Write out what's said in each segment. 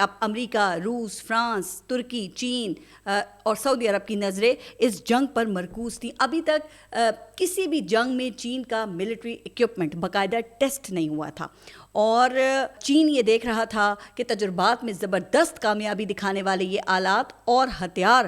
اب امریکہ، روس، فرانس، ترکی، چین اور سعودی عرب کی نظریں اس جنگ پر مرکوز تھیں۔ ابھی تک کسی بھی جنگ میں چین کا ملٹری اکوپمنٹ باقاعدہ ٹیسٹ نہیں ہوا تھا، اور چین یہ دیکھ رہا تھا کہ تجربات میں زبردست کامیابی دکھانے والے یہ آلات اور ہتھیار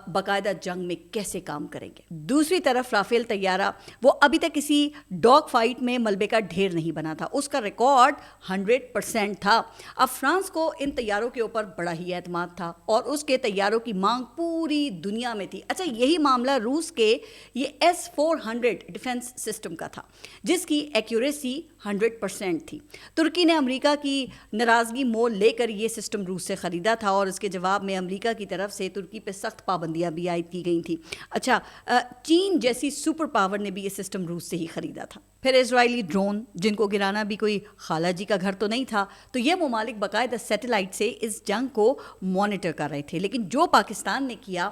باقاعدہ جنگ میں کیسے کام کریں گے۔ دوسری طرف رافیل طیارہ، وہ ابھی تک کسی ڈاگ فائٹ میں ملبے کا ڈھیر نہیں بنا تھا، اس کا ریکارڈ 100% تھا۔ اب فرانس کو ان طیاروں کے اوپر بڑا ہی اعتماد تھا اور اس کے طیاروں کی مانگ پوری دنیا میں تھی۔ اچھا، یہی معاملہ روس کے یہ S-400 ڈیفنس سسٹم کا تھا، جس کی ایکیوریسی 100% تھی۔ ترکی نے امریکہ کی ناراضگی مول لے کر یہ سسٹم روس سے خریدا تھا، اور اس کے جواب میں امریکہ کی طرف سے ترکی پہ سخت پابندیاں بھی عائد کی گئی تھیں۔ اچھا، چین جیسی سپر پاور نے بھی یہ سسٹم روس سے ہی خریدا تھا۔ پھر اسرائیلی ڈرون، جن کو گرانا بھی کوئی خالہ جی کا گھر تو نہیں تھا، تو یہ ممالک باقاعدہ سیٹلائٹ سے اس جنگ کو مانیٹر کر رہے تھے، لیکن جو پاکستان نے کیا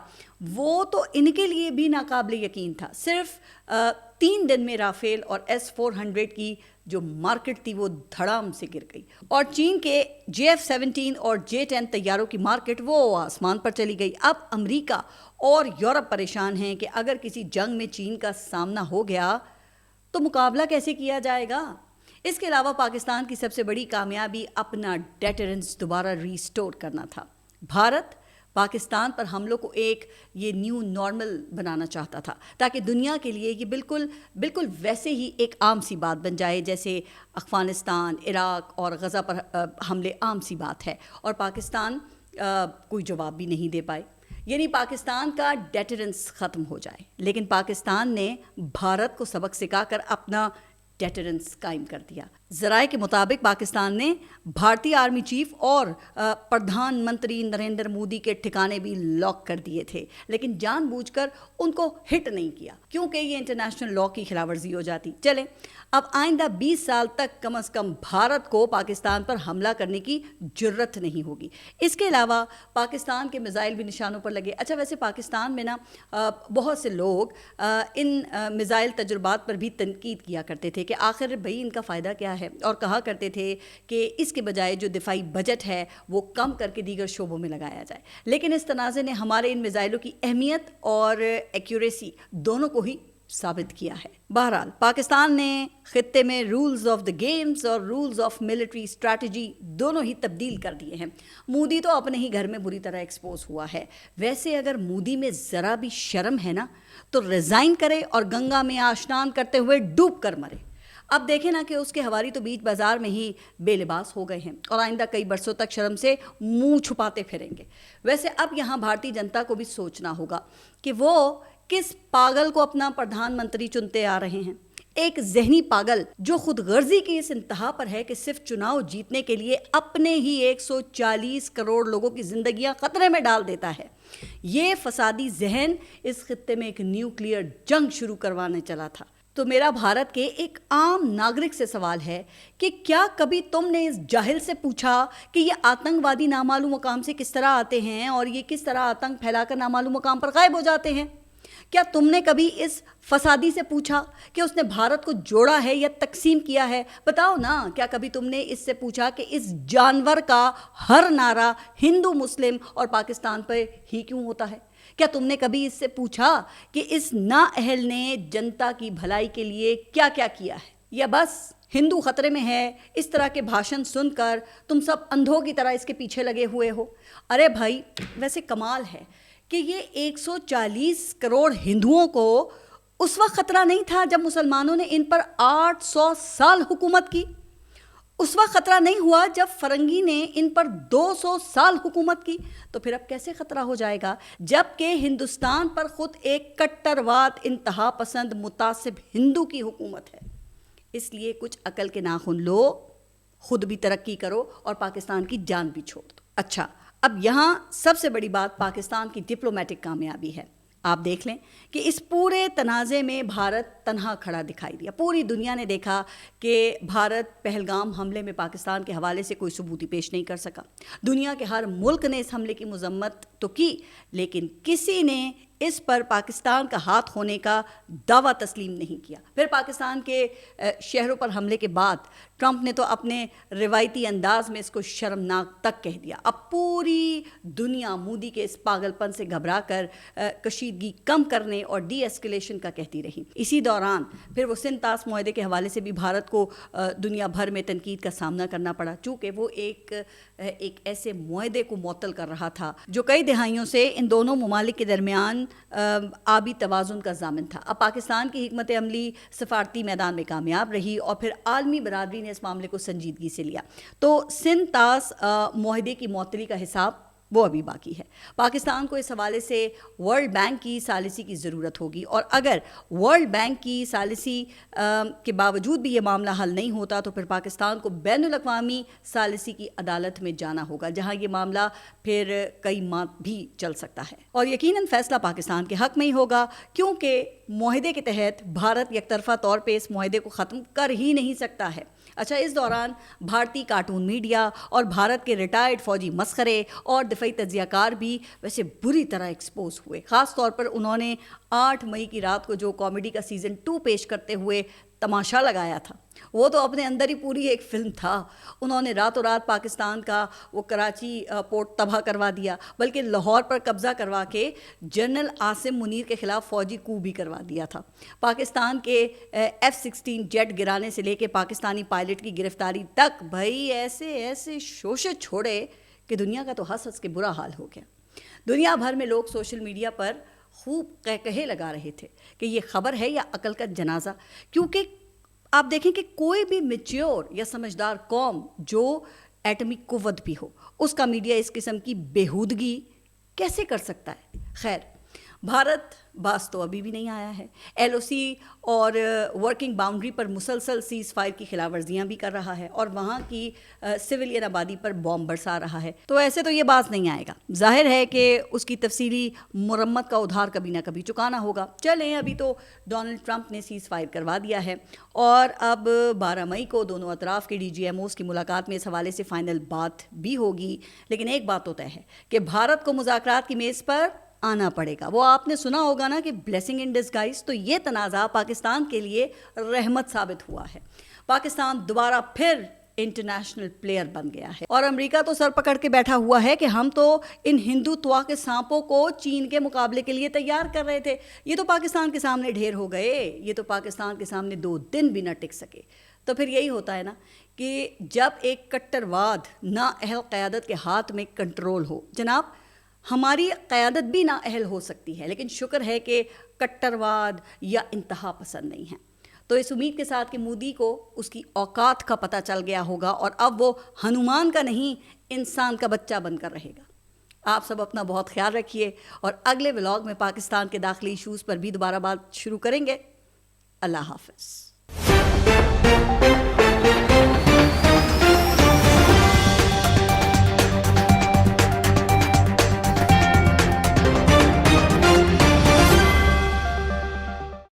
وہ تو ان کے لیے بھی ناقابل یقین تھا۔ صرف 3 دن میں رافیل اور S-400 کی جو مارکیٹ تھی وہ دھڑام سے گر گئی، اور چین کے JF-17 اور J-10 طیاروں کی مارکیٹ وہ آسمان پر چلی گئی۔ اب امریکہ اور یورپ پریشان ہیں کہ اگر کسی جنگ میں چین کا سامنا ہو گیا تو مقابلہ کیسے کیا جائے گا۔ اس کے علاوہ پاکستان کی سب سے بڑی کامیابی اپنا ڈیٹرنس دوبارہ ریسٹور کرنا تھا۔ بھارت پاکستان پر حملوں کو ایک یہ نیو نارمل بنانا چاہتا تھا، تاکہ دنیا کے لیے یہ بالکل ویسے ہی ایک عام سی بات بن جائے جیسے افغانستان، عراق اور غزہ پر حملے عام سی بات ہے، اور پاکستان کوئی جواب بھی نہیں دے پائے، یعنی پاکستان کا ڈیٹرنس ختم ہو جائے۔ لیکن پاکستان نے بھارت کو سبق سکھا کر اپنا ڈیٹرنس قائم کر دیا۔ ذرائع کے مطابق پاکستان نے بھارتی آرمی چیف اور پردھان منتری نریندر مودی کے ٹھکانے بھی لاک کر دیے تھے، لیکن جان بوجھ کر ان کو ہٹ نہیں کیا، کیونکہ یہ انٹرنیشنل لاء کی خلاف ورزی ہو جاتی۔ چلیں، اب آئندہ 20 سال تک کم از کم بھارت کو پاکستان پر حملہ کرنے کی جرت نہیں ہوگی۔ اس کے علاوہ پاکستان کے میزائل بھی نشانوں پر لگے۔ اچھا، ویسے پاکستان میں بہت سے لوگ ان میزائل تجربات پر بھی تنقید کیا کرتے تھے کہ آخر بھئی ان کا فائدہ کیا ہے، اور کہا کرتے تھے کہ اس کے بجائے جو دفاعی بجٹ ہے وہ کم کر کے دیگر شعبوں میں لگایا جائے۔ لیکن اس تنازع نے ہمارے ان میزائلوں کی اہمیت اور ایکیوریسی دونوں کو ہی ثابت کیا ہے۔ بہرحال پاکستان نے خطے میں رولز آف دا گیمز اور رولز آف ملٹری اسٹریٹجی دونوں ہی تبدیل کر دیے ہیں۔ مودی تو اپنے ہی گھر میں بری طرح ایکسپوز ہوا ہے۔ ویسے اگر مودی میں ذرا بھی شرم ہے نا تو ریزائن کرے اور گنگا میں آشنان کرتے ہوئے ڈوب کر مرے۔ اب دیکھیں نا کہ اس کے حواری تو بیچ بازار میں ہی بے لباس ہو گئے ہیں، اور آئندہ کئی برسوں تک شرم سے منہ چھپاتے پھریں گے۔ ویسے اب یہاں بھارتی جنتا کو بھی سوچنا ہوگا کہ وہ کس پاگل کو اپنا پردھان منتری چنتے آ رہے ہیں۔ ایک ذہنی پاگل جو خود غرضی کی اس انتہا پر ہے کہ صرف چناؤ جیتنے کے لیے اپنے ہی 140 کروڑ لوگوں کی زندگیاں خطرے میں ڈال دیتا ہے۔ یہ فسادی ذہن اس خطے میں ایک نیوکلیئر جنگ شروع کروانے چلا تھا۔ تو میرا بھارت کے ایک عام ناگرک سے سوال ہے کہ کیا کبھی تم نے اس جاہل سے پوچھا کہ یہ آتنکوادی نامعلوم مقام سے کس طرح آتے ہیں اور یہ کس طرح آتنک پھیلا کر نامعلوم مقام پر غائب ہو جاتے ہیں؟ کیا تم نے کبھی اس فسادی سے پوچھا کہ اس نے بھارت کو جوڑا ہے یا تقسیم کیا ہے؟ بتاؤ نا، کیا کبھی تم نے اس سے پوچھا کہ اس جانور کا ہر نعرہ ہندو، مسلم اور پاکستان پر ہی کیوں ہوتا ہے؟ کیا تم نے کبھی اس سے پوچھا کہ اس نااہل نے جنتا کی بھلائی کے لیے کیا کیا کیا ہے؟ یا بس ہندو خطرے میں ہے اس طرح کے بھاشن سن کر تم سب اندھوں کی طرح اس کے پیچھے لگے ہوئے ہو؟ ارے بھائی، ویسے کمال ہے کہ یہ 140 کروڑ ہندوؤں کو اس وقت خطرہ نہیں تھا جب مسلمانوں نے ان پر 800 سال حکومت کی۔ اس وقت خطرہ نہیں ہوا جب فرنگی نے ان پر 200 سال حکومت کی، تو پھر اب کیسے خطرہ ہو جائے گا جب کہ ہندوستان پر خود ایک کٹرواد انتہا پسند متعصب ہندو کی حکومت ہے۔ اس لیے کچھ عقل کے ناخن لو، خود بھی ترقی کرو اور پاکستان کی جان بھی چھوڑ دو۔ اچھا، اب یہاں سب سے بڑی بات پاکستان کی ڈپلومیٹک کامیابی ہے۔ آپ دیکھ لیں کہ اس پورے تنازع میں بھارت تنہا کھڑا دکھائی دیا۔ پوری دنیا نے دیکھا کہ بھارت پہلگام حملے میں پاکستان کے حوالے سے کوئی ثبوتی پیش نہیں کر سکا۔ دنیا کے ہر ملک نے اس حملے کی مذمت تو کی، لیکن کسی نے اس پر پاکستان کا ہاتھ ہونے کا دعویٰ تسلیم نہیں کیا. پھر پاکستان کے شہروں پر حملے کے بعد ٹرمپ نے تو اپنے روایتی انداز میں اس کو شرمناک تک کہہ دیا. اب پوری دنیا مودی کے اس پاگل پن سے گھبرا کر کشیدگی کم کرنے اور ڈی ایسکیلیشن کا کہتی رہی. اسی دوران پھر وہ سندھ طاس معاہدے کے حوالے سے بھی بھارت کو دنیا بھر میں تنقید کا سامنا کرنا پڑا، چونکہ وہ ایک ایسے معاہدے کو معطل کر رہا تھا جو کئی دہائیوں سے ان دونوں ممالک کے درمیان آبی توازن کا ضامن تھا. اب پاکستان کی حکمت عملی سفارتی میدان میں کامیاب رہی اور پھر عالمی برادری نے اس معاملے کو سنجیدگی سے لیا. تو سندھ طاس معاہدے کی معطلی کا حساب وہ ابھی باقی ہے. پاکستان کو اس حوالے سے ورلڈ بینک کی ثالثی کی ضرورت ہوگی، اور اگر ورلڈ بینک کی ثالثی کے باوجود بھی یہ معاملہ حل نہیں ہوتا تو پھر پاکستان کو بین الاقوامی ثالثی کی عدالت میں جانا ہوگا، جہاں یہ معاملہ پھر کئی ماہ بھی چل سکتا ہے. اور یقیناً فیصلہ پاکستان کے حق میں ہی ہوگا، کیونکہ معاہدے کے تحت بھارت یک طرفہ طور پہ اس معاہدے کو ختم کر ہی نہیں سکتا ہے. اچھا، اس دوران بھارتی کارٹون میڈیا اور بھارت کے ریٹائرڈ فوجی مسخرے اور دفاعی تجزیہ کار بھی ویسے بری طرح ایکسپوز ہوئے. خاص طور پر انہوں نے 8 مئی کی رات کو جو کامیڈی کا سیزن 2 پیش کرتے ہوئے تماشا لگایا تھا، وہ تو اپنے اندر ہی پوری ایک فلم تھا. انہوں نے راتوں رات پاکستان کا وہ کراچی پورٹ تباہ کروا دیا، بلکہ لاہور پر قبضہ کروا کے جنرل عاصم منیر کے خلاف فوجی کو بھی کروا دیا تھا. پاکستان کے F-16 جیٹ گرانے سے لے کے پاکستانی پائلٹ کی گرفتاری تک بھائی ایسے شوشے چھوڑے کہ دنیا کا تو ہنس ہنس کے برا حال ہو گیا. دنیا بھر میں لوگ سوشل میڈیا پر خوب قہقہے لگا رہے تھے کہ یہ خبر ہے یا عقل کا جنازہ، کیونکہ آپ دیکھیں کہ کوئی بھی میچیور یا سمجھدار قوم جو ایٹمی قوت بھی ہو، اس کا میڈیا اس قسم کی بیہودگی کیسے کر سکتا ہے؟ خیر، بھارت باز تو ابھی بھی نہیں آیا ہے. LOC اور ورکنگ باؤنڈری پر مسلسل سیز فائر کی خلاف ورزیاں بھی کر رہا ہے اور وہاں کی سویلین آبادی پر بم برسا رہا ہے. تو ایسے تو یہ باز نہیں آئے گا. ظاہر ہے کہ اس کی تفصیلی مرمت کا ادھار کبھی نہ کبھی چکانا ہوگا. چلیں، ابھی تو ڈونلڈ ٹرمپ نے سیز فائر کروا دیا ہے اور اب 12 مئی کو دونوں اطراف کے DGMOs کی ملاقات میں اس حوالے سے فائنل بات بھی ہوگی. لیکن ایک بات تو طے ہے کہ بھارت کو مذاکرات کی میز پر آنا پڑے گا. وہ آپ نے سنا ہوگا نا کہ بلیسنگ ان ڈسگائز. تو یہ تنازع پاکستان کے لیے رحمت ثابت ہوا ہے. پاکستان دوبارہ پھر انٹرنیشنل پلیئر بن گیا ہے اور امریکہ تو سر پکڑ کے بیٹھا ہوا ہے کہ ہم تو ان ہندوتوا کے سانپوں کو چین کے مقابلے کے لیے تیار کر رہے تھے. یہ تو پاکستان کے سامنے ڈھیر ہو گئے، یہ تو پاکستان کے سامنے 2 دن بھی نہ ٹک سکے. تو پھر یہی ہوتا ہے نا کہ جب ایک کٹرواد نااہل قیادت کے ہاتھ میں کنٹرول ہو. جناب، ہماری قیادت بھی نااہل ہو سکتی ہے، لیکن شکر ہے کہ کٹرواد یا انتہا پسند نہیں ہے. تو اس امید کے ساتھ کہ مودی کو اس کی اوقات کا پتہ چل گیا ہوگا اور اب وہ ہنومان کا نہیں انسان کا بچہ بن کر رہے گا. آپ سب اپنا بہت خیال رکھیے اور اگلے ولاگ میں پاکستان کے داخلی ایشوز پر بھی دوبارہ بات شروع کریں گے. اللہ حافظ.